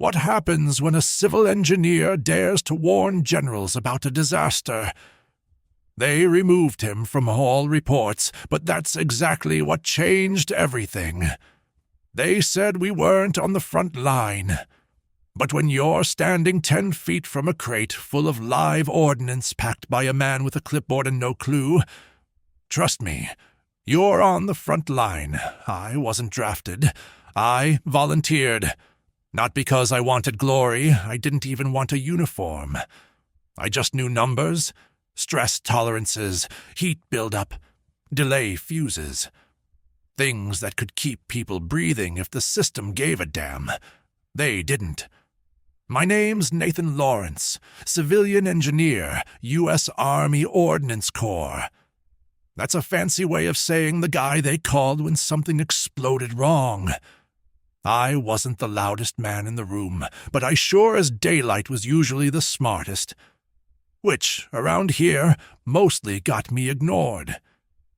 What happens when a civil engineer dares to warn generals about a disaster? They removed him from all reports, but that's exactly what changed everything. They said we weren't on the front line. But when you're standing 10 feet from a crate full of live ordnance packed by a man with a clipboard and no clue, trust me, you're on the front line. I wasn't drafted. I volunteered. Not because I wanted glory. I didn't even want a uniform. I just knew numbers, stress tolerances, heat buildup, delay fuses. Things that could keep people breathing if the system gave a damn. They didn't. My name's Nathan Lawrence, civilian engineer, U.S. Army Ordnance Corps. That's a fancy way of saying the guy they called when something exploded wrong. I wasn't the loudest man in the room, but I sure as daylight was usually the smartest. Which, around here, mostly got me ignored.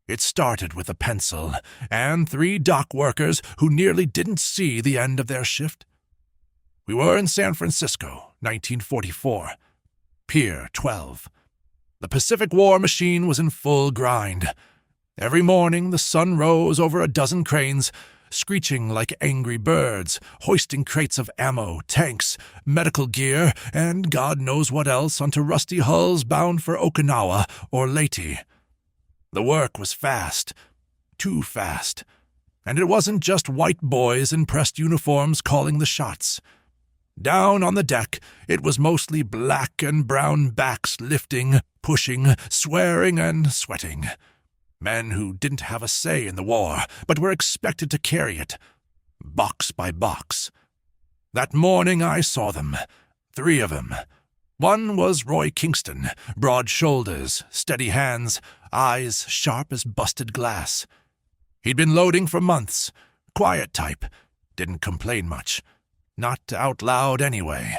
It started with a pencil, and 3 dock workers who nearly didn't see the end of their shift. We were in San Francisco, 1944. Pier 12. The Pacific War machine was in full grind. Every morning the sun rose over a dozen cranes, screeching like angry birds, hoisting crates of ammo, tanks, medical gear, and God knows what else onto rusty hulls bound for Okinawa or Leyte. The work was fast, too fast, and it wasn't just white boys in pressed uniforms calling the shots. Down on the deck, it was mostly black and brown backs lifting, pushing, swearing, and sweating. Men who didn't have a say in the war, but were expected to carry it, box by box. That morning I saw them, 3 of them. One was Roy Kingston, broad shoulders, steady hands, eyes sharp as busted glass. He'd been loading for months, quiet type, didn't complain much. Not out loud anyway.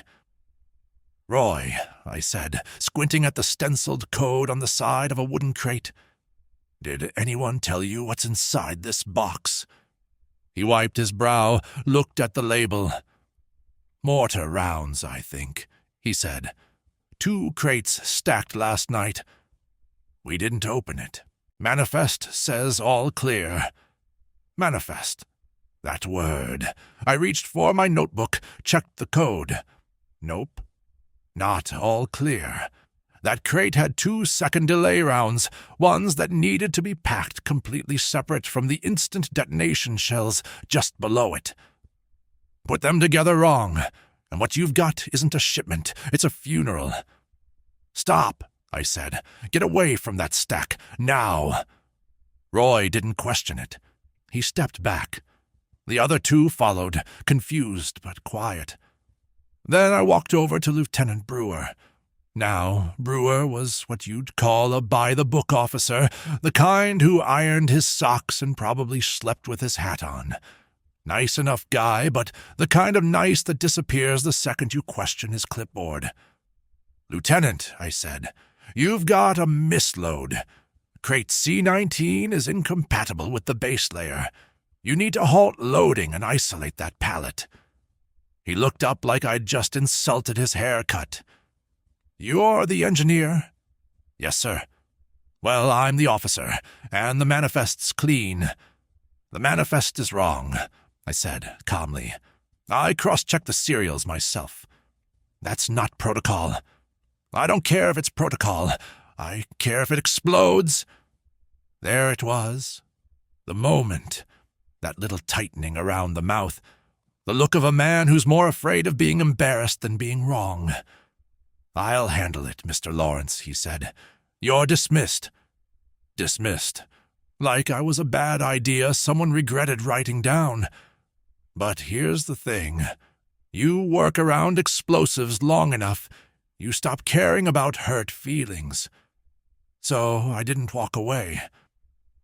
"Roy," I said, squinting at the stenciled code on the side of a wooden crate. "Did anyone tell you what's inside this box?" He wiped his brow, looked at the label. "Mortar rounds, I think," he said. "2 crates stacked last night. We didn't open it. Manifest says all clear." Manifest. That word. I reached for my notebook, checked the code. Nope. Not all clear. That crate had 2 second delay rounds, ones that needed to be packed completely separate from the instant detonation shells just below it. Put them together wrong, and what you've got isn't a shipment, it's a funeral. "Stop," I said. "Get away from that stack, now." Roy didn't question it. He stepped back. The other 2 followed, confused but quiet. Then I walked over to Lieutenant Brewer. Now, Brewer was what you'd call a by-the-book officer, the kind who ironed his socks and probably slept with his hat on. Nice enough guy, but the kind of nice that disappears the second you question his clipboard. "Lieutenant," I said, "you've got a misload. Crate C-19 is incompatible with the base layer. You need to halt loading and isolate that pallet." He looked up like I'd just insulted his haircut. "You're the engineer?" "Yes, sir." "Well, I'm the officer, and the manifest's clean." "The manifest is wrong," I said calmly. "I cross-checked the serials myself. That's not protocol. I don't care if it's protocol. I care if it explodes." There it was. The moment. That little tightening around the mouth. The look of a man who's more afraid of being embarrassed than being wrong. "I'll handle it, Mr. Lawrence," he said. "You're dismissed." Dismissed. Like I was a bad idea someone regretted writing down. But here's the thing. You work around explosives long enough, you stop caring about hurt feelings. So I didn't walk away.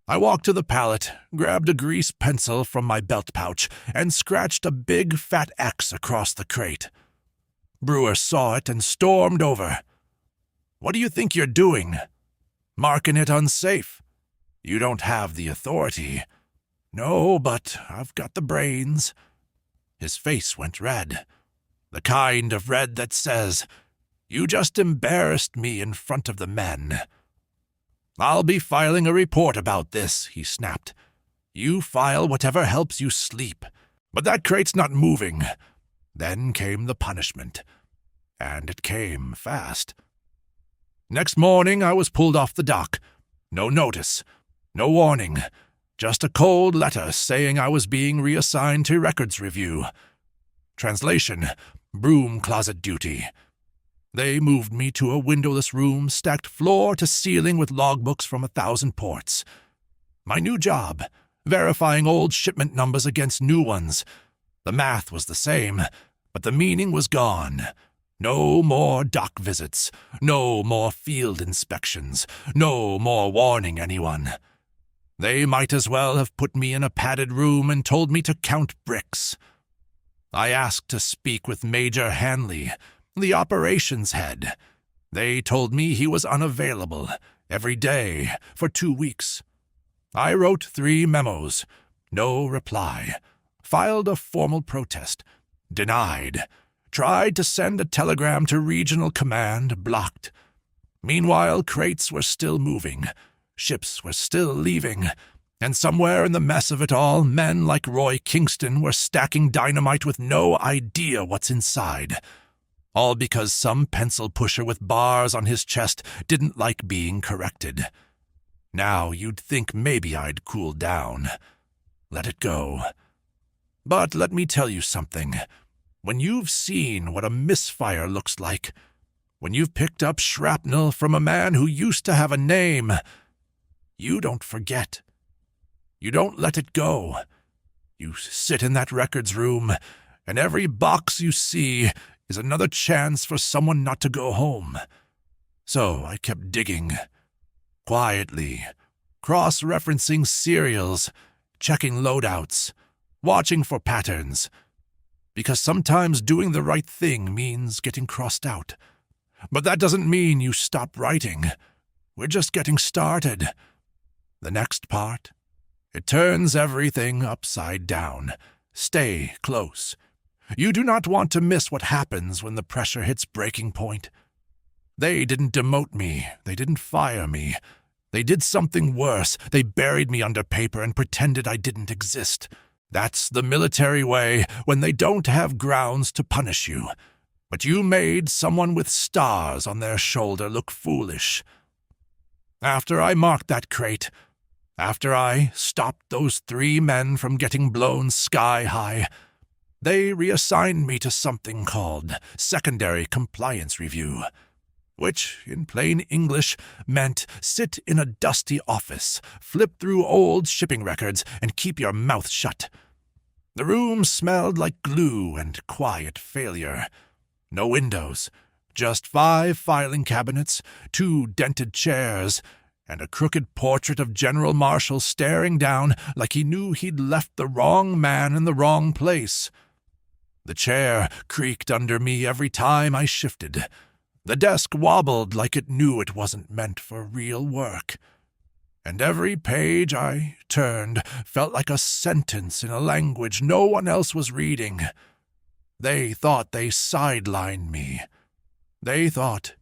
I walked to the pallet, grabbed a grease pencil from my belt pouch, and scratched a big fat X across the crate. Brewer saw it and stormed over. "What do you think you're doing? Marking it unsafe. You don't have the authority." "No, but I've got the brains." His face went red. The kind of red that says, "You just embarrassed me in front of the men." "I'll be filing a report about this," he snapped. "You file whatever helps you sleep. But that crate's not moving." Then came the punishment. And it came fast. Next morning I was pulled off the dock. No notice, no warning, just a cold letter saying I was being reassigned to records review. Translation: broom closet duty. They moved me to a windowless room stacked floor to ceiling with logbooks from 1,000 ports. My new job: verifying old shipment numbers against new ones. The math was the same, but the meaning was gone. No more dock visits, no more field inspections, no more warning anyone. They might as well have put me in a padded room and told me to count bricks. I asked to speak with Major Hanley, the operations head. They told me he was unavailable every day for 2 weeks. I wrote 3 memos. No reply. Filed a formal protest. Denied. Tried to send a telegram to regional command. Blocked. Meanwhile, crates were still moving. Ships were still leaving. And somewhere in the mess of it all, men like Roy Kingston were stacking dynamite with no idea what's inside. All because some pencil pusher with bars on his chest didn't like being corrected. Now you'd think maybe I'd cool down. Let it go. But let me tell you something. When you've seen what a misfire looks like, when you've picked up shrapnel from a man who used to have a name, you don't forget. You don't let it go. You sit in that records room, and every box you see is another chance for someone not to go home. So I kept digging. Quietly, cross-referencing serials, checking loadouts, watching for patterns. Because sometimes doing the right thing means getting crossed out. But that doesn't mean you stop writing. We're just getting started. The next part, it turns everything upside down. Stay close. You do not want to miss what happens when the pressure hits breaking point. They didn't demote me. They didn't fire me. They did something worse. They buried me under paper and pretended I didn't exist. That's the military way when they don't have grounds to punish you. But you made someone with stars on their shoulder look foolish. After I marked that crate, after I stopped those 3 men from getting blown sky high, they reassigned me to something called secondary compliance review, which, in plain English, meant sit in a dusty office, flip through old shipping records, and keep your mouth shut. The room smelled like glue and quiet failure. No windows, just 5 filing cabinets, 2 dented chairs, and a crooked portrait of General Marshall staring down like he knew he'd left the wrong man in the wrong place. The chair creaked under me every time I shifted. The desk wobbled like it knew it wasn't meant for real work. And every page I turned felt like a sentence in a language no one else was reading. They thought they sidelined me. They thought,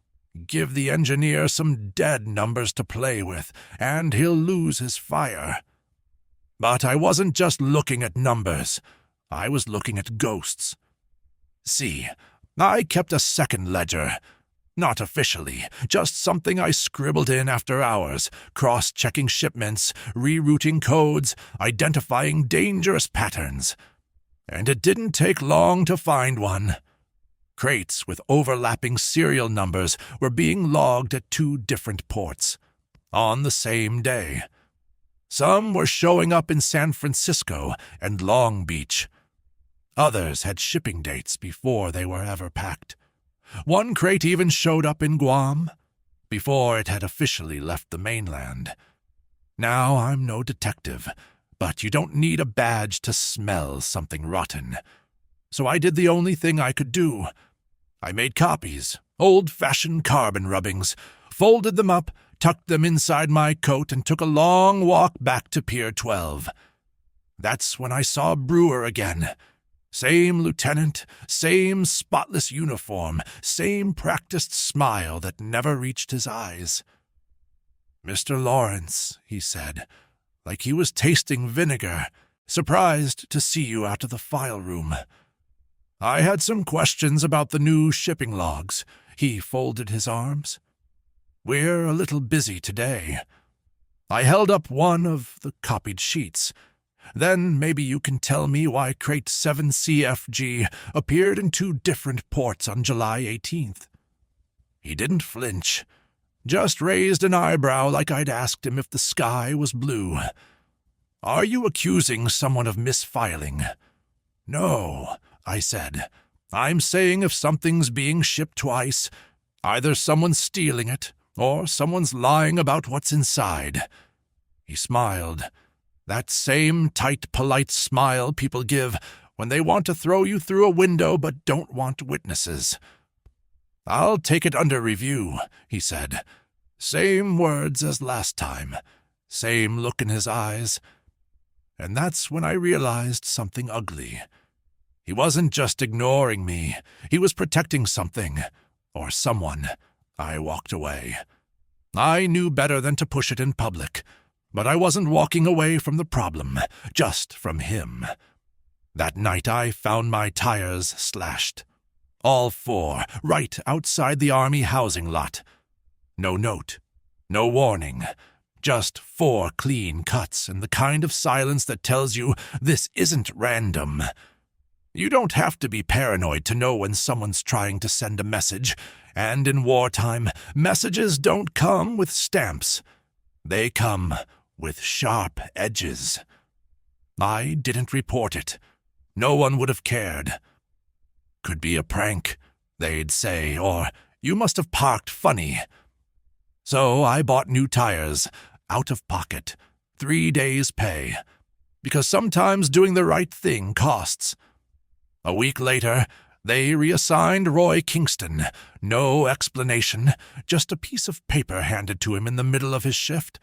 give the engineer some dead numbers to play with, and he'll lose his fire. But I wasn't just looking at numbers. I was looking at ghosts. See, I kept a second ledger. Not officially, just something I scribbled in after hours, cross-checking shipments, rerouting codes, identifying dangerous patterns. And it didn't take long to find one. Crates with overlapping serial numbers were being logged at 2 different ports, on the same day. Some were showing up in San Francisco and Long Beach. Others had shipping dates before they were ever packed. One crate even showed up in Guam, before it had officially left the mainland. Now I'm no detective, but you don't need a badge to smell something rotten. So I did the only thing I could do. I made copies, old-fashioned carbon rubbings, folded them up, tucked them inside my coat, and took a long walk back to Pier 12. That's when I saw Brewer again. Same lieutenant, same spotless uniform, same practiced smile that never reached his eyes. "Mr. Lawrence," he said, like he was tasting vinegar, "surprised to see you out of the file room. I had some questions about the new shipping logs." He folded his arms. "We're a little busy today." I held up one of the copied sheets. "Then maybe you can tell me why crate 7CFG appeared in 2 different ports on July 18th. He didn't flinch, just raised an eyebrow like I'd asked him if the sky was blue. "Are you accusing someone of misfiling?" "No," I said. "I'm saying if something's being shipped twice, either someone's stealing it or someone's lying about what's inside." He smiled. That same tight, polite smile people give when they want to throw you through a window but don't want witnesses. "I'll take it under review," he said. Same words as last time, same look in his eyes. And that's when I realized something ugly. He wasn't just ignoring me. He was protecting something, or someone. I walked away. I knew better than to push it in public, but I wasn't walking away from the problem, just from him. That night I found my tires slashed. All 4, right outside the Army housing lot. No note, no warning, just 4 clean cuts and the kind of silence that tells you this isn't random. You don't have to be paranoid to know when someone's trying to send a message, and in wartime, messages don't come with stamps. They come with sharp edges. I didn't report it. No one would have cared. "Could be a prank," they'd say, or "You must have parked funny." So I bought new tires, out of pocket, 3 days' pay, because sometimes doing the right thing costs. A week later, they reassigned Roy Kingston. No explanation, just a piece of paper handed to him in the middle of his shift.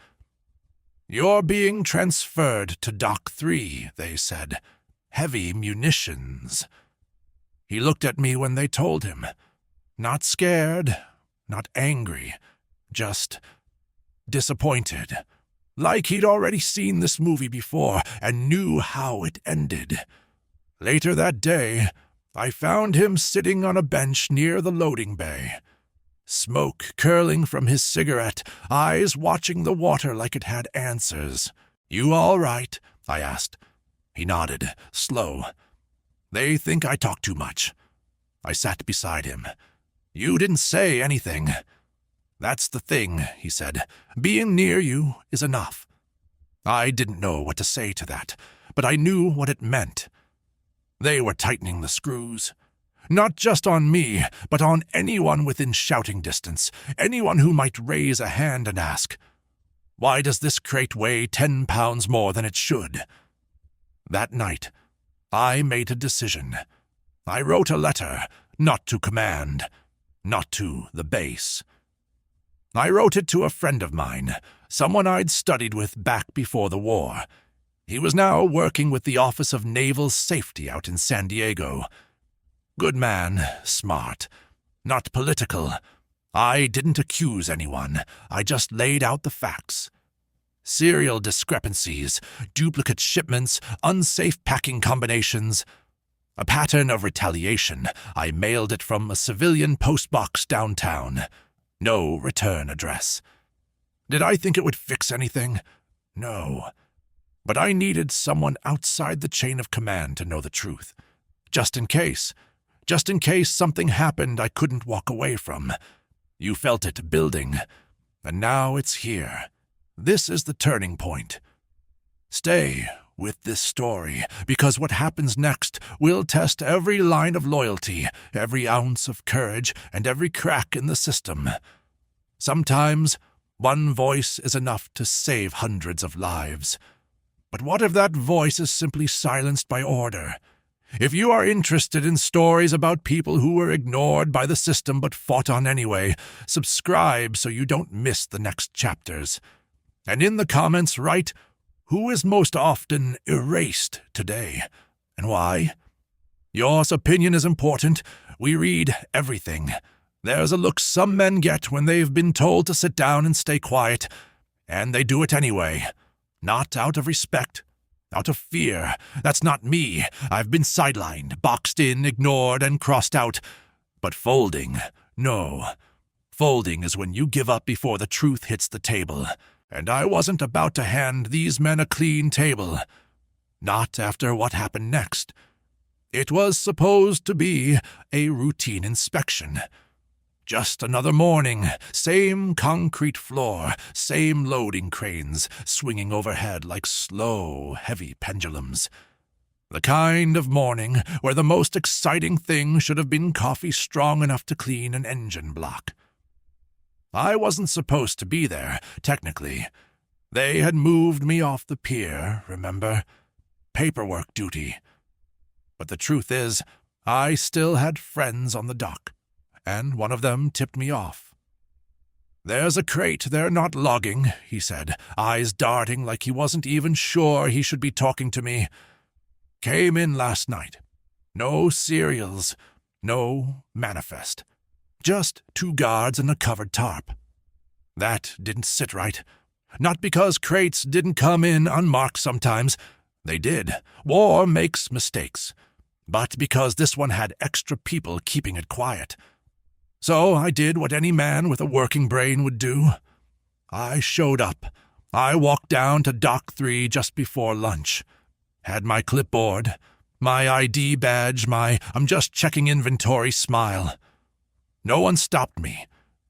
"You're being transferred to Dock 3, they said. "Heavy munitions." He looked at me when they told him. Not scared, not angry, just disappointed. Like he'd already seen this movie before and knew how it ended. Later that day, I found him sitting on a bench near the loading bay. Smoke curling from his cigarette, eyes watching the water like it had answers. "You all right?" I asked. He nodded, slow. "They think I talk too much." I sat beside him. "You didn't say anything." "That's the thing," he said. "Being near you is enough." I didn't know what to say to that, but I knew what it meant. They were tightening the screws. Not just on me, but on anyone within shouting distance, anyone who might raise a hand and ask, "Why does this crate weigh 10 pounds more than it should?" That night, I made a decision. I wrote a letter, not to command, not to the base. I wrote it to a friend of mine, someone I'd studied with back before the war. He was now working with the Office of Naval Safety out in San Diego. Good man, smart, not political. I didn't accuse anyone. I just laid out the facts. Serial discrepancies, duplicate shipments, unsafe packing combinations. A pattern of retaliation. I mailed it from a civilian postbox downtown. No return address. Did I think it would fix anything? No. But I needed someone outside the chain of command to know the truth. Just in case something happened I couldn't walk away from. You felt it building, and now it's here. This is the turning point. Stay with this story, because what happens next will test every line of loyalty, every ounce of courage, and every crack in the system. Sometimes one voice is enough to save hundreds of lives. But what if that voice is simply silenced by order? If you are interested in stories about people who were ignored by the system but fought on anyway, subscribe so you don't miss the next chapters. And in the comments write, who is most often erased today, and why? Your opinion is important. We read everything. There's a look some men get when they've been told to sit down and stay quiet, and they do it anyway. Not out of respect. Out of fear. That's not me. I've been sidelined, boxed in, ignored, and crossed out. But folding, no. Folding is when you give up before the truth hits the table. And I wasn't about to hand these men a clean table. Not after what happened next. It was supposed to be a routine inspection. Just another morning, same concrete floor, same loading cranes swinging overhead like slow, heavy pendulums. The kind of morning where the most exciting thing should have been coffee strong enough to clean an engine block. I wasn't supposed to be there, technically. They had moved me off the pier, remember? Paperwork duty. But the truth is, I still had friends on the dock, and one of them tipped me off. "There's a crate they're not logging," he said, eyes darting like he wasn't even sure he should be talking to me. "Came in last night. No serials, no manifest. Just 2 guards and a covered tarp." That didn't sit right. Not because crates didn't come in unmarked sometimes. They did. War makes mistakes. But because this one had extra people keeping it quiet. So I did what any man with a working brain would do. I showed up. I walked down to Dock 3 just before lunch. Had my clipboard, my ID badge, my "I'm just checking inventory" smile. No one stopped me.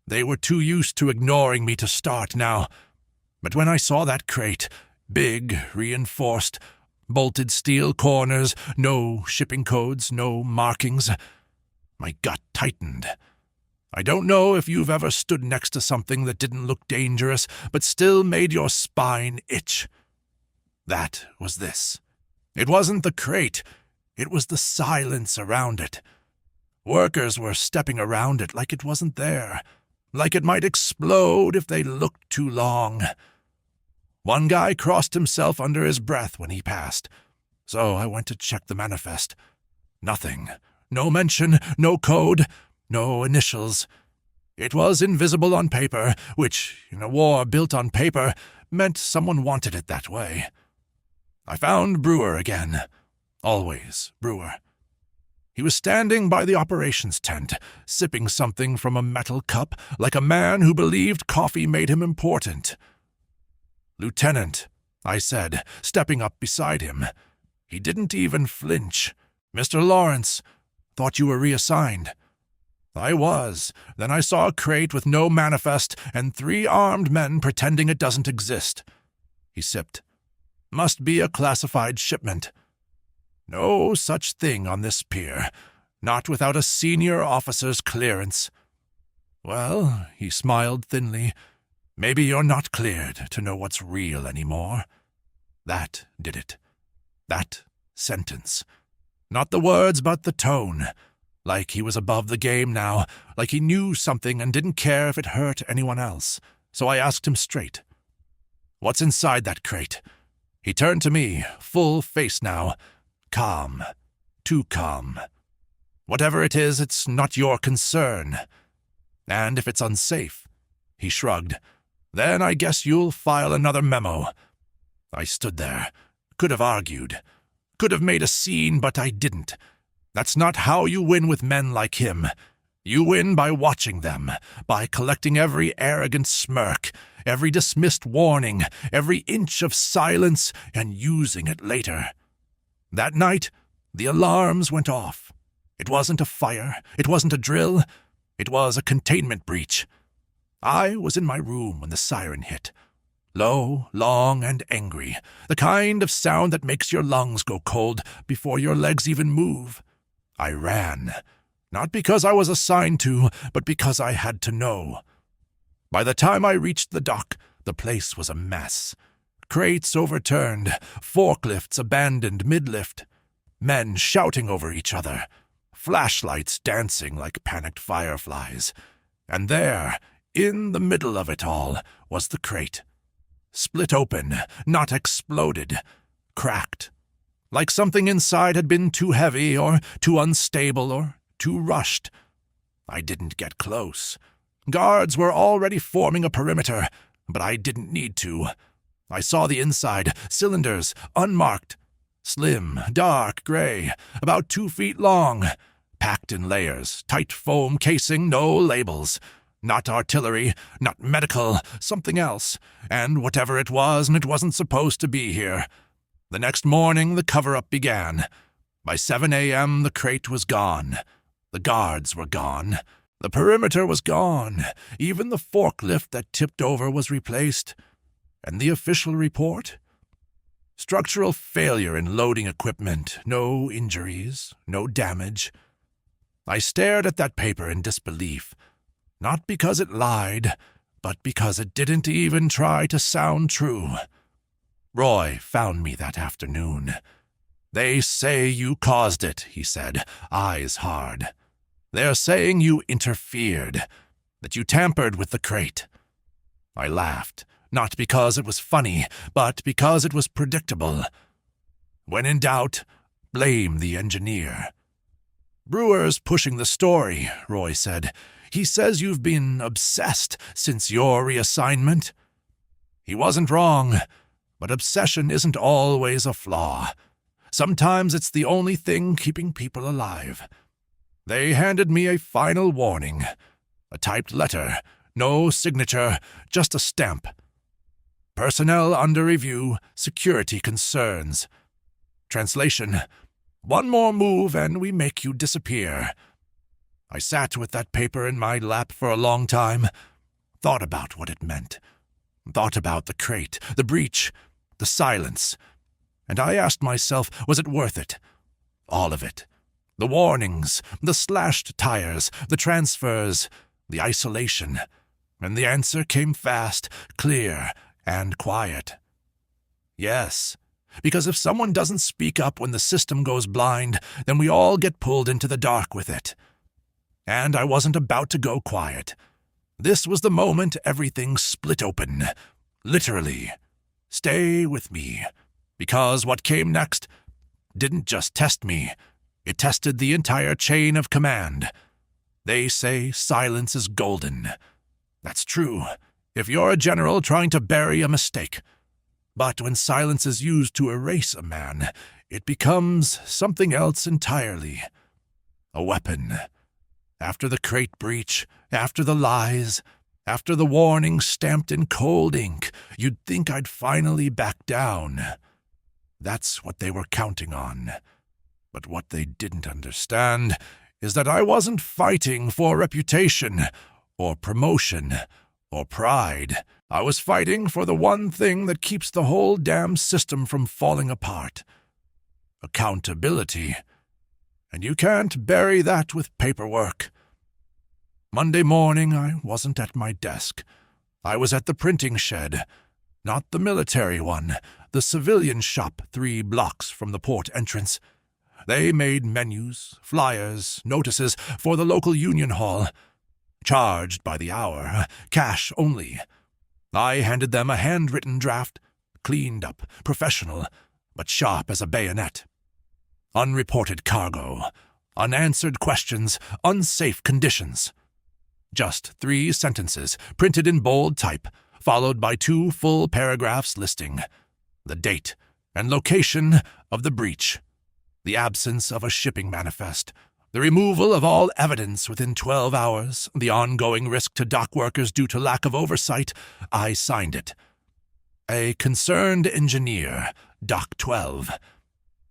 They were too used to ignoring me to start now. But when I saw that crate, big, reinforced, bolted steel corners, no shipping codes, no markings, my gut tightened. I don't know if you've ever stood next to something that didn't look dangerous, but still made your spine itch. That was this. It wasn't the crate. It was the silence around it. Workers were stepping around it like it wasn't there, like it might explode if they looked too long. One guy crossed himself under his breath when he passed, so I went to check the manifest. Nothing. No mention, no code, no initials. It was invisible on paper, which, in a war built on paper, meant someone wanted it that way. I found Brewer again. Always Brewer. He was standing by the operations tent, sipping something from a metal cup like a man who believed coffee made him important. "Lieutenant," I said, stepping up beside him. He didn't even flinch. "Mr. Lawrence, thought you were reassigned." I was. Then I saw a crate with no manifest and 3 armed men pretending it doesn't exist. He sipped. "Must be a classified shipment." No such thing on this pier, not without a senior officer's clearance. "Well," he smiled thinly, "maybe you're not cleared to know what's real anymore." That did it. That sentence. Not the words, but the tone. Like he was above the game now, like he knew something and didn't care if it hurt anyone else. So I asked him straight. "What's inside that crate?" He turned to me, full face now. Calm. Too calm. "Whatever it is, it's not your concern. And if it's unsafe," he shrugged, "then I guess you'll file another memo." I stood there. Could have argued. Could have made a scene, but I didn't. That's not how you win with men like him. You win by watching them, by collecting every arrogant smirk, every dismissed warning, every inch of silence, and using it later. That night, the alarms went off. It wasn't a fire. It wasn't a drill. It was a containment breach. I was in my room when the siren hit. Low, long, and angry. The kind of sound that makes your lungs go cold before your legs even move. I ran. Not because I was assigned to, but because I had to know. By the time I reached the dock, the place was a mess. Crates overturned, forklifts abandoned mid-lift, men shouting over each other, flashlights dancing like panicked fireflies. And there, in the middle of it all, was the crate. Split open, not exploded, cracked. like something inside had been too heavy or too unstable or too rushed. I didn't get close. Guards were already forming a perimeter, but I didn't need to. I saw the inside, cylinders, unmarked. Slim, dark gray, about 2 feet long, packed in layers, tight foam casing, no labels. Not artillery, not medical, something else, and whatever it was, and it wasn't supposed to be here. The next morning, the cover-up began. By 7 a.m., the crate was gone. The guards were gone. The perimeter was gone. Even the forklift that tipped over was replaced. And the official report? Structural failure in loading equipment, no injuries, no damage. I stared at that paper in disbelief, not because it lied, but because it didn't even try to sound true. Roy found me that afternoon. "They say you caused it," he said, eyes hard. "They're saying you interfered, that you tampered with the crate." I laughed. Not because it was funny, but because it was predictable. When in doubt, blame the engineer. "Brewer's pushing the story," Roy said. "He says you've been obsessed since your reassignment." He wasn't wrong, but obsession isn't always a flaw. Sometimes it's the only thing keeping people alive. They handed me a final warning. A typed letter, no signature, just a stamp. "Personnel under review, security concerns." Translation: "One more move and we make you disappear." I sat with that paper in my lap for a long time, thought about what it meant, thought about the crate, the breach, the silence, and I asked myself, was it worth it? All of it. The warnings, the slashed tires, the transfers, the isolation. And the answer came fast, clear, and quiet. Yes, because if someone doesn't speak up when the system goes blind, then we all get pulled into the dark with it. And I wasn't about to go quiet. This was the moment everything split open. Literally. Stay with me. Because what came next didn't just test me. It tested the entire chain of command. They say silence is golden. That's true, if you're a general trying to bury a mistake. But when silence is used to erase a man, it becomes something else entirely. A weapon. After the crate breach, after the lies, after the warning stamped in cold ink, you'd think I'd finally back down. That's what they were counting on. But what they didn't understand is that I wasn't fighting for reputation, or promotion, or pride. I was fighting for the one thing that keeps the whole damn system from falling apart. Accountability. And you can't bury that with paperwork. Monday morning, I wasn't at my desk. I was at the printing shed. Not the military one, the civilian shop 3 blocks from the port entrance. They made menus, flyers, notices for the local union hall. Charged by the hour, cash only. I handed them a handwritten draft, cleaned up, professional, but sharp as a bayonet. Unreported cargo, unanswered questions, unsafe conditions. Just 3 sentences, printed in bold type, followed by 2 full paragraphs listing the date and location of the breach, the absence of a shipping manifest, the removal of all evidence within 12 hours, the ongoing risk to dock workers due to lack of oversight. I signed it. A concerned engineer, Dock 12.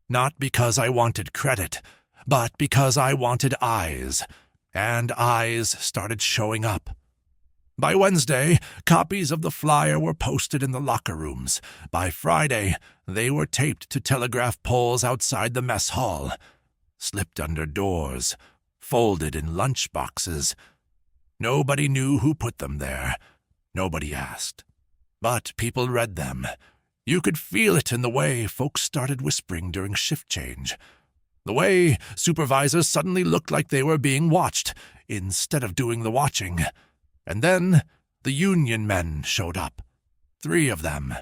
Not because I wanted credit, but because I wanted eyes, and eyes started showing up. By Wednesday, copies of the flyer were posted in the locker rooms. By Friday, they were taped to telegraph poles outside the mess hall, slipped under doors, folded in lunch boxes. Nobody knew who put them there. Nobody asked. But people read them. You could feel it in the way folks started whispering during shift change. The way supervisors suddenly looked like they were being watched instead of doing the watching. And then the union men showed up. 3 of them.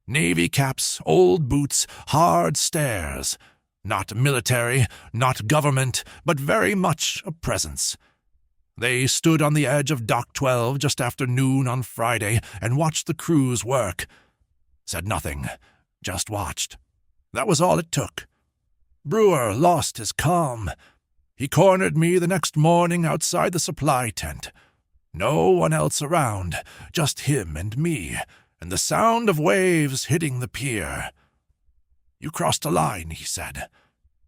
Navy caps, old boots, hard stares. Not military, not government, but very much a presence. They stood on the edge of Dock 12 just after noon on Friday and watched the crews work. Said nothing, just watched. That was all it took. Brewer lost his calm. He cornered me the next morning outside the supply tent. No one else around, just him and me, and the sound of waves hitting the pier. "You crossed a line," he said.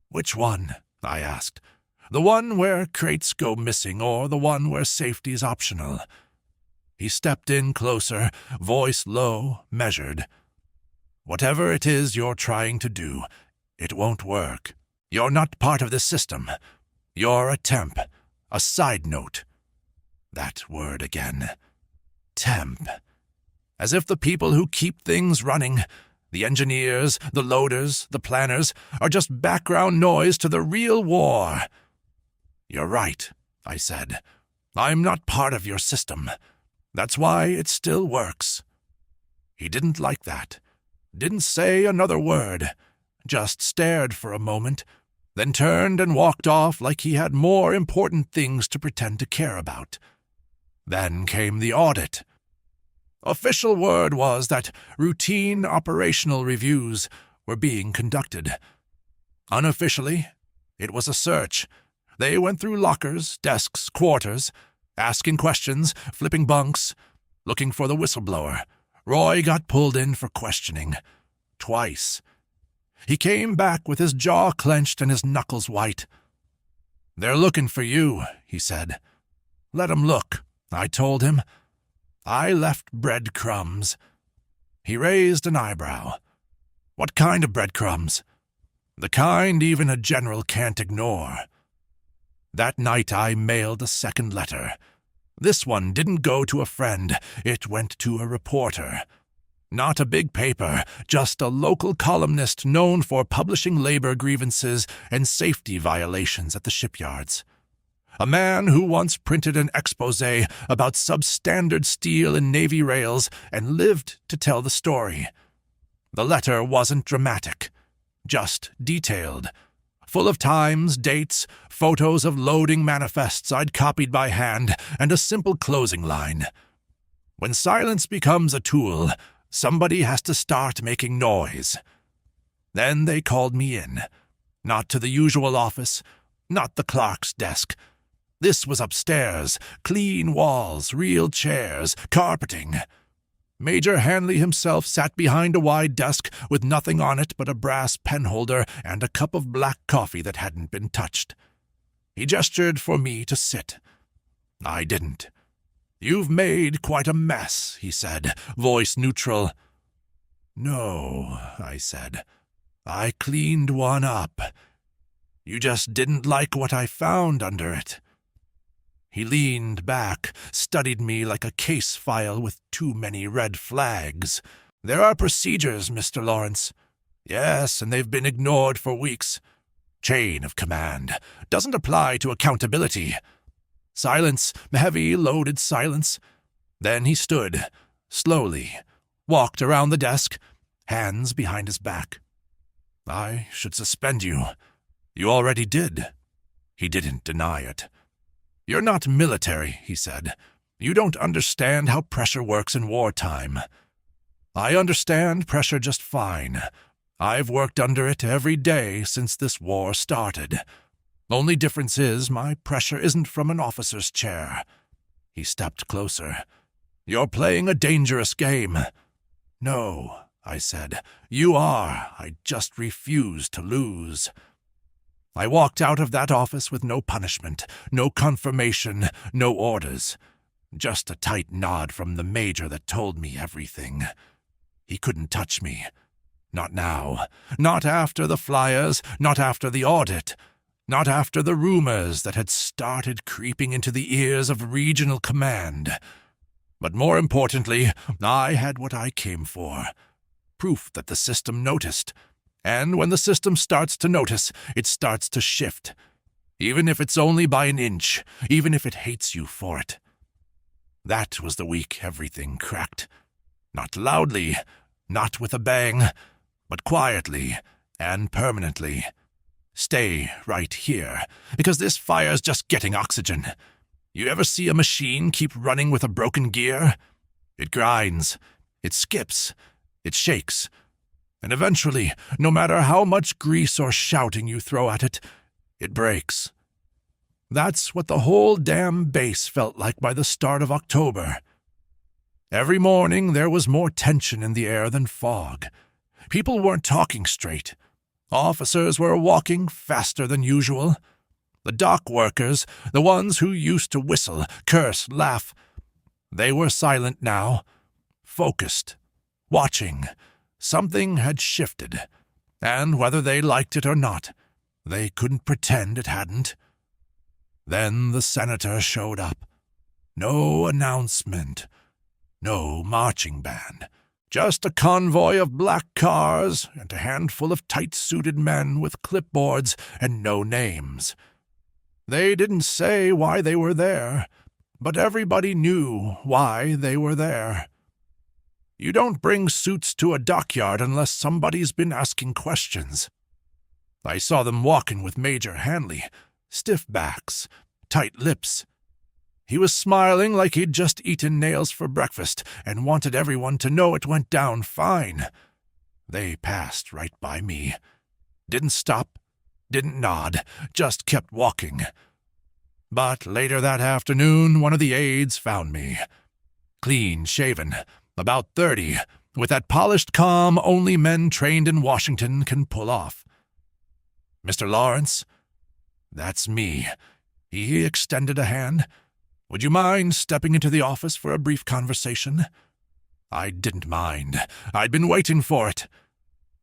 "Which one?" I asked. "The one where crates go missing or the one where safety's optional?" He stepped in closer, voice low, measured. "Whatever it is you're trying to do, it won't work. You're not part of this system. You're a temp, a side note." That word again. Temp. As if the people who keep things running, the engineers, the loaders, the planners, are just background noise to the real war. "You're right," I said. "I'm not part of your system. That's why it still works." He didn't like that. Didn't say another word. Just stared for a moment, then turned and walked off like he had more important things to pretend to care about. Then came the audit. Official word was that routine operational reviews were being conducted. Unofficially, it was a search. They went through lockers, desks, quarters, asking questions, flipping bunks, looking for the whistleblower. Roy got pulled in for questioning. Twice. He came back with his jaw clenched and his knuckles white. "They're looking for you," he said. "Let 'em look," I told him. I left breadcrumbs. He raised an eyebrow. "What kind of breadcrumbs?" "The kind even a general can't ignore." That night I mailed a second letter. This one didn't go to a friend, it went to a reporter. Not a big paper, just a local columnist known for publishing labor grievances and safety violations at the shipyards. A man who once printed an exposé about substandard steel in Navy rails and lived to tell the story. The letter wasn't dramatic, just detailed, full of times, dates, photos of loading manifests I'd copied by hand, and a simple closing line. When silence becomes a tool, somebody has to start making noise. Then they called me in. Not to the usual office, not the clerk's desk. This was upstairs, clean walls, real chairs, carpeting. Major Hanley himself sat behind a wide desk with nothing on it but a brass penholder and a cup of black coffee that hadn't been touched. He gestured for me to sit. I didn't. "You've made quite a mess," he said, voice neutral. "No," I said. "I cleaned one up. You just didn't like what I found under it." He leaned back, studied me like a case file with too many red flags. "There are procedures, Mr. Lawrence." "Yes, and they've been ignored for weeks. Chain of command. Doesn't apply to accountability." Silence, heavy, loaded silence. Then he stood, slowly, walked around the desk, hands behind his back. "I should suspend you. You already did." He didn't deny it. "You're not military," he said. "You don't understand how pressure works in wartime." "I understand pressure just fine. I've worked under it every day since this war started. Only difference is my pressure isn't from an officer's chair." He stepped closer. "You're playing a dangerous game." "No," I said. "You are. I just refuse to lose." I walked out of that office with no punishment, no confirmation, no orders. Just a tight nod from the major that told me everything. He couldn't touch me. Not now. Not after the flyers, not after the audit. Not after the rumors that had started creeping into the ears of regional command. But more importantly, I had what I came for. Proof that the system noticed. And when the system starts to notice, it starts to shift. Even if it's only by an inch, even if it hates you for it. That was the week everything cracked. Not loudly, Not with a bang, but quietly and permanently. Stay right here, because this fire's just getting oxygen. You ever see a machine keep running with a broken gear? It grinds, it skips, it shakes, and eventually, no matter how much grease or shouting you throw at it, it breaks. That's what the whole damn base felt like by the start of October. Every morning there was more tension in the air than fog. People weren't talking straight. Officers were walking faster than usual. The dock workers, the ones who used to whistle, curse, laugh, they were silent now, focused, watching. Something had shifted, and whether they liked it or not, they couldn't pretend it hadn't. Then the senator showed up. No announcement, no marching band, just a convoy of black cars and a handful of tight-suited men with clipboards and no names. They didn't say why they were there, but everybody knew why they were there. You don't bring suits to a dockyard unless somebody's been asking questions. I saw them walking with Major Hanley, stiff backs, tight lips. He was smiling like he'd just eaten nails for breakfast and wanted everyone to know it went down fine. They passed right by me. Didn't stop, didn't nod, just kept walking. But later that afternoon, one of the aides found me. Clean-shaven, about 30, with that polished calm only men trained in Washington can pull off. "Mr. Lawrence?" "That's me." He extended a hand. "Would you mind stepping into the office for a brief conversation?" I didn't mind. I'd been waiting for it.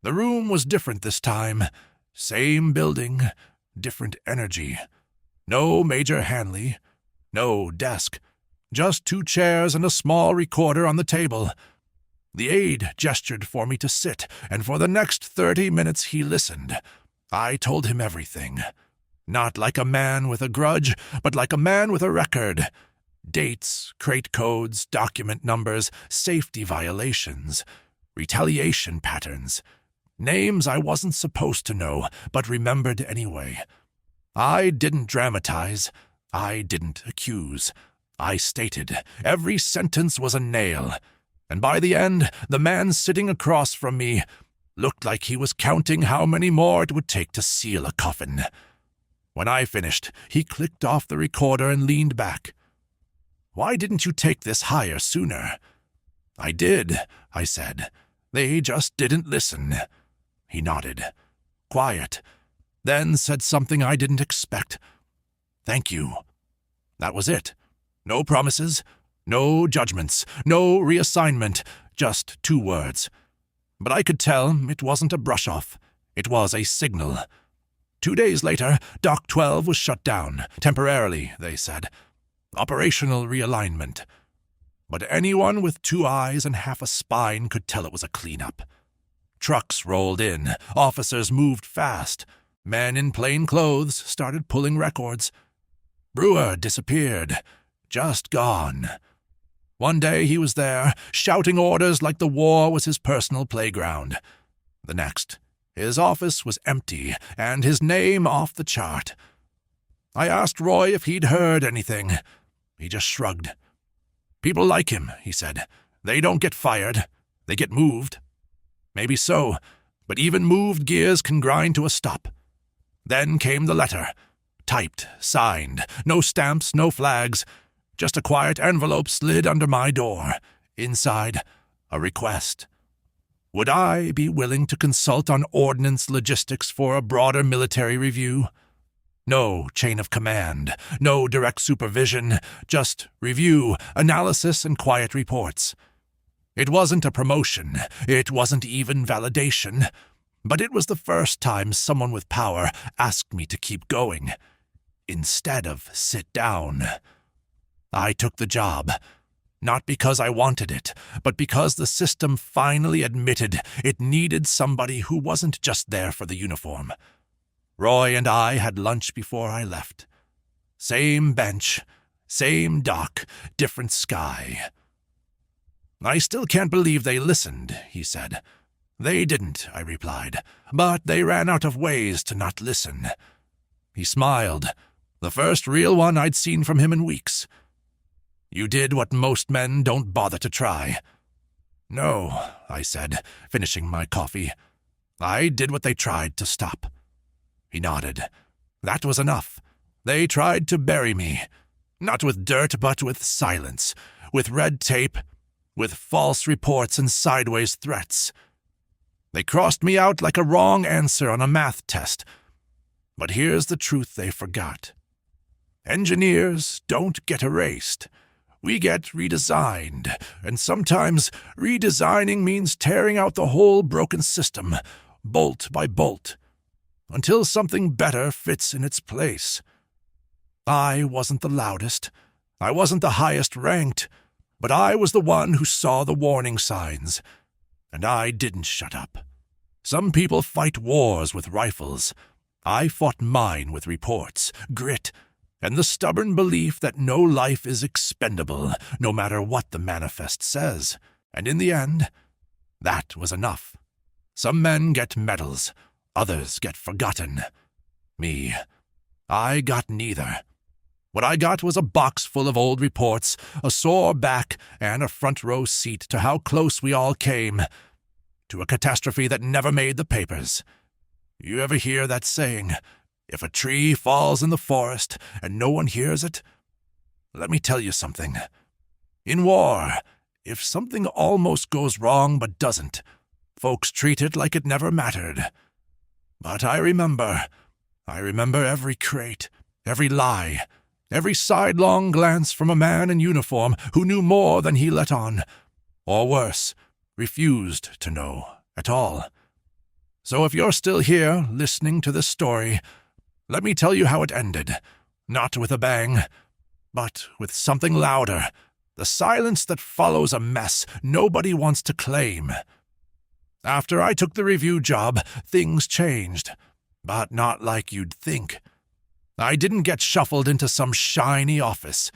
The room was different this time. Same building, different energy. No Major Hanley, no desk, just 2 chairs and a small recorder on the table. The aide gestured for me to sit, and for the next 30 minutes he listened. I told him everything. Not like a man with a grudge, but like a man with a record. Dates, crate codes, document numbers, safety violations, retaliation patterns. Names I wasn't supposed to know, but remembered anyway. I didn't dramatize. I didn't accuse. I stated. Every sentence was a nail. And by the end, the man sitting across from me looked like he was counting how many more it would take to seal a coffin. When I finished, he clicked off the recorder and leaned back. "Why didn't you take this higher sooner?" "I did," I said. "They just didn't listen." He nodded. Quiet. Then said something I didn't expect. "Thank you." That was it. No promises, no judgments, no reassignment, just 2 words. But I could tell it wasn't a brush-off. It was a signal. 2 days later, Dock 12 was shut down, temporarily, they said. Operational realignment. But anyone with 2 eyes and half a spine could tell it was a cleanup. Trucks rolled in, officers moved fast. Men in plain clothes started pulling records. Brewer disappeared, just gone. One day he was there, shouting orders like the war was his personal playground. The next, his office was empty, and his name off the chart. I asked Roy if he'd heard anything. He just shrugged. "People like him," he said. "They don't get fired. They get moved." Maybe so, but even moved gears can grind to a stop. Then came the letter. Typed, signed, no stamps, no flags. Just a quiet envelope slid under my door. Inside, a request. Would I be willing to consult on ordnance logistics for a broader military review? No chain of command, no direct supervision, just review, analysis, and quiet reports. It wasn't a promotion, it wasn't even validation, but it was the first time someone with power asked me to keep going, instead of sit down. I took the job, not because I wanted it, but because the system finally admitted it needed somebody who wasn't just there for the uniform. Roy and I had lunch before I left. Same bench, same dock, different sky. I still can't believe they listened, he said. They didn't, I replied, but they ran out of ways to not listen. He smiled, the first real one I'd seen from him in weeks. You did what most men don't bother to try. No, I said, finishing my coffee. I did what they tried to stop. He nodded. That was enough. They tried to bury me. Not with dirt, but with silence, with red tape, with false reports and sideways threats. They crossed me out like a wrong answer on a math test. But here's the truth they forgot. Engineers don't get erased. We get redesigned, and sometimes redesigning means tearing out the whole broken system, bolt by bolt, until something better fits in its place. I wasn't the loudest. I wasn't the highest ranked, but I was the one who saw the warning signs, and I didn't shut up. Some people fight wars with rifles. I fought mine with reports, grit, and the stubborn belief that no life is expendable, no matter what the manifest says. And in the end, that was enough. Some men get medals, others get forgotten. Me, I got neither. What I got was a box full of old reports, a sore back, and a front-row seat to how close we all came to a catastrophe that never made the papers. You ever hear that saying, if a tree falls in the forest and no one hears it? Let me tell you something. In war, if something almost goes wrong but doesn't, folks treat it like it never mattered. But I remember every crate, every lie, every sidelong glance from a man in uniform who knew more than he let on, or worse, refused to know at all. So if you're still here listening to this story, let me tell you how it ended. Not with a bang, but with something louder. The silence that follows a mess nobody wants to claim. After I took the review job, things changed, but not like you'd think. I didn't get shuffled into some shiny office.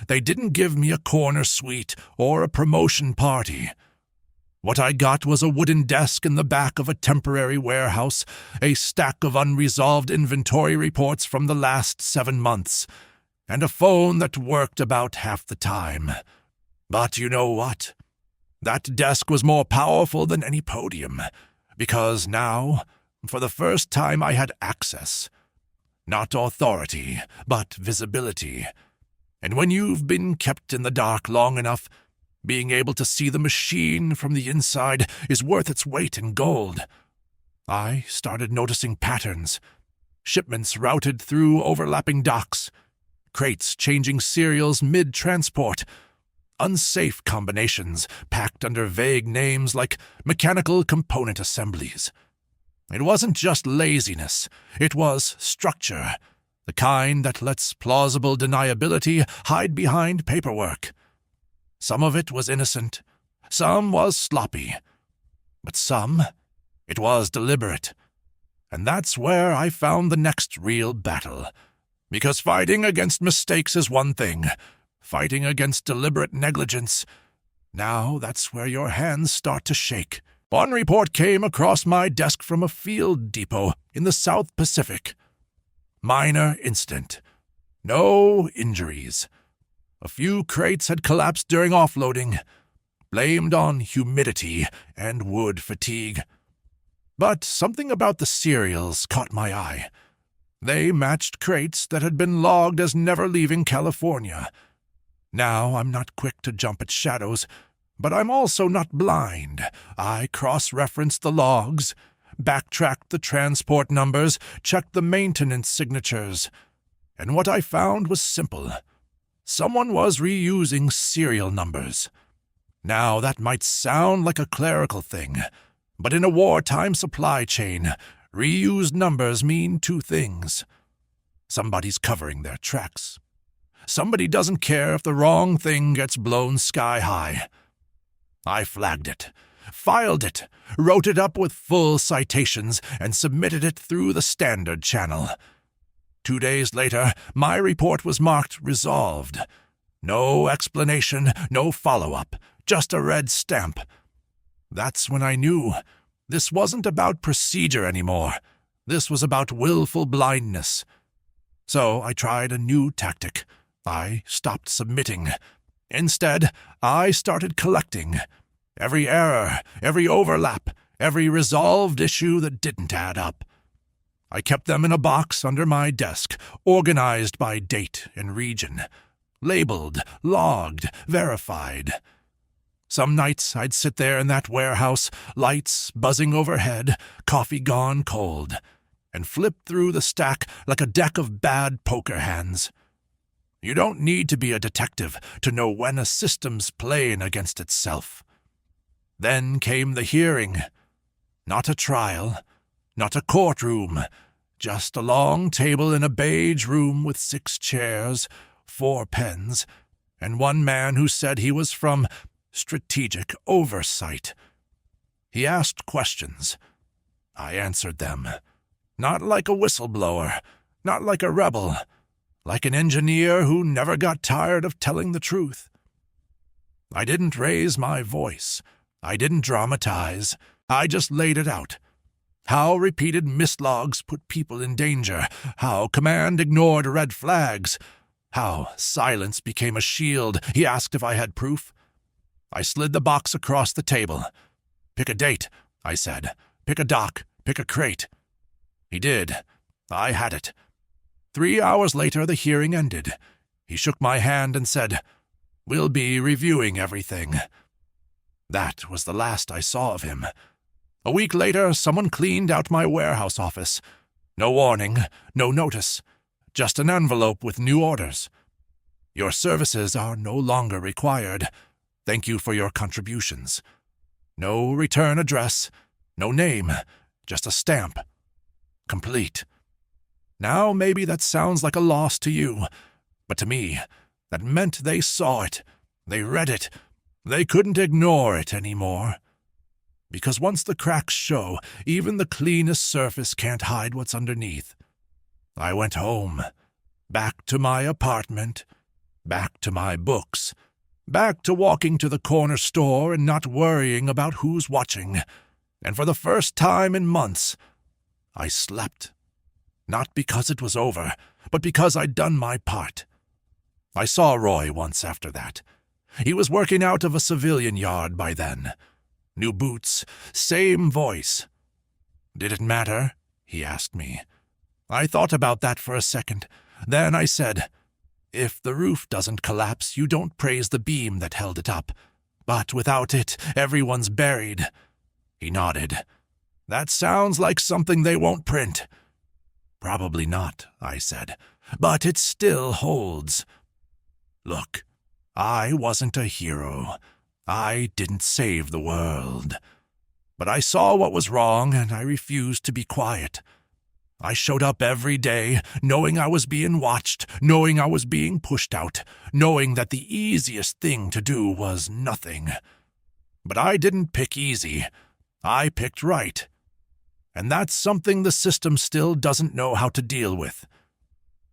They didn't give me a corner suite or a promotion party. What I got was a wooden desk in the back of a temporary warehouse, a stack of unresolved inventory reports from the last 7 months, and a phone that worked about half the time. But you know what? That desk was more powerful than any podium, because now, for the first time, I had access. Not authority, but visibility. And when you've been kept in the dark long enough, being able to see the machine from the inside is worth its weight in gold. I started noticing patterns. Shipments routed through overlapping docks. Crates changing serials mid-transport. Unsafe combinations packed under vague names like mechanical component assemblies. It wasn't just laziness. It was structure. The kind that lets plausible deniability hide behind paperwork. Some of it was innocent, some was sloppy, but some, it was deliberate. And that's where I found the next real battle. Because fighting against mistakes is one thing, fighting against deliberate negligence, now that's where your hands start to shake. One report came across my desk from a field depot in the South Pacific. Minor incident. No injuries. A few crates had collapsed during offloading, blamed on humidity and wood fatigue. But something about the serials caught my eye. They matched crates that had been logged as never leaving California. Now I'm not quick to jump at shadows, but I'm also not blind. I cross-referenced the logs, backtracked the transport numbers, checked the maintenance signatures, and what I found was simple. Someone was reusing serial numbers. Now, that might sound like a clerical thing, but in a wartime supply chain, reused numbers mean two things. Somebody's covering their tracks. Somebody doesn't care if the wrong thing gets blown sky high. I flagged it, filed it, wrote it up with full citations, and submitted it through the standard channel. 2 days later, my report was marked resolved. No explanation, no follow-up, just a red stamp. That's when I knew this wasn't about procedure anymore. This was about willful blindness. So I tried a new tactic. I stopped submitting. Instead, I started collecting. Every error, every overlap, every resolved issue that didn't add up. I kept them in a box under my desk, organized by date and region. Labeled, logged, verified. Some nights I'd sit there in that warehouse, lights buzzing overhead, coffee gone cold, and flip through the stack like a deck of bad poker hands. You don't need to be a detective to know when a system's playing against itself. Then came the hearing. Not a trial, not a courtroom, just a long table in a beige room with 6 chairs, 4 pens, and one man who said he was from Strategic Oversight. He asked questions. I answered them. Not like a whistleblower, not like a rebel, like an engineer who never got tired of telling the truth. I didn't raise my voice. I didn't dramatize. I just laid it out. How repeated mislogs put people in danger. How command ignored red flags. How silence became a shield. He asked if I had proof. I slid the box across the table. Pick a date, I said. Pick a doc. Pick a crate. He did. I had it. 3 hours later, the hearing ended. He shook my hand and said, "We'll be reviewing everything." That was the last I saw of him. A week later, someone cleaned out my warehouse office. No warning, no notice, just an envelope with new orders. Your services are no longer required. Thank you for your contributions. No return address, no name, just a stamp. Complete. Now maybe that sounds like a loss to you, but to me, that meant they saw it, they read it, they couldn't ignore it anymore. Because once the cracks show, even the cleanest surface can't hide what's underneath. I went home, back to my apartment, back to my books, back to walking to the corner store and not worrying about who's watching. And for the first time in months, I slept. Not because it was over, but because I'd done my part. I saw Roy once after that. He was working out of a civilian yard by then. New boots, same voice. "Did it matter?" he asked me. I thought about that for a second. Then I said, "If the roof doesn't collapse, you don't praise the beam that held it up. But without it, everyone's buried." He nodded. "That sounds like something they won't print." "Probably not," I said, "but it still holds. Look, I wasn't a hero. I didn't save the world. But I saw what was wrong, and I refused to be quiet. I showed up every day, knowing I was being watched, knowing I was being pushed out, knowing that the easiest thing to do was nothing. But I didn't pick easy. I picked right. And that's something the system still doesn't know how to deal with.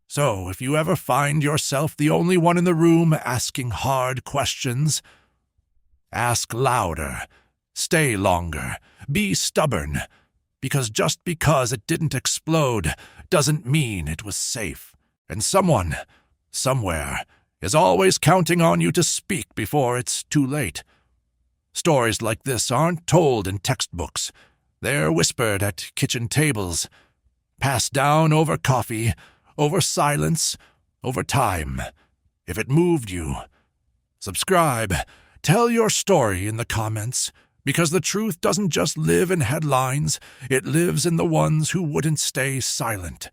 So if you ever find yourself the only one in the room asking hard questions, ask louder, stay longer, be stubborn, because just because it didn't explode doesn't mean it was safe. And someone, somewhere, is always counting on you to speak before it's too late. Stories like this aren't told in textbooks. They're whispered at kitchen tables, passed down over coffee, over silence, over time. If it moved you, subscribe, tell your story in the comments, because the truth doesn't just live in headlines, it lives in the ones who wouldn't stay silent.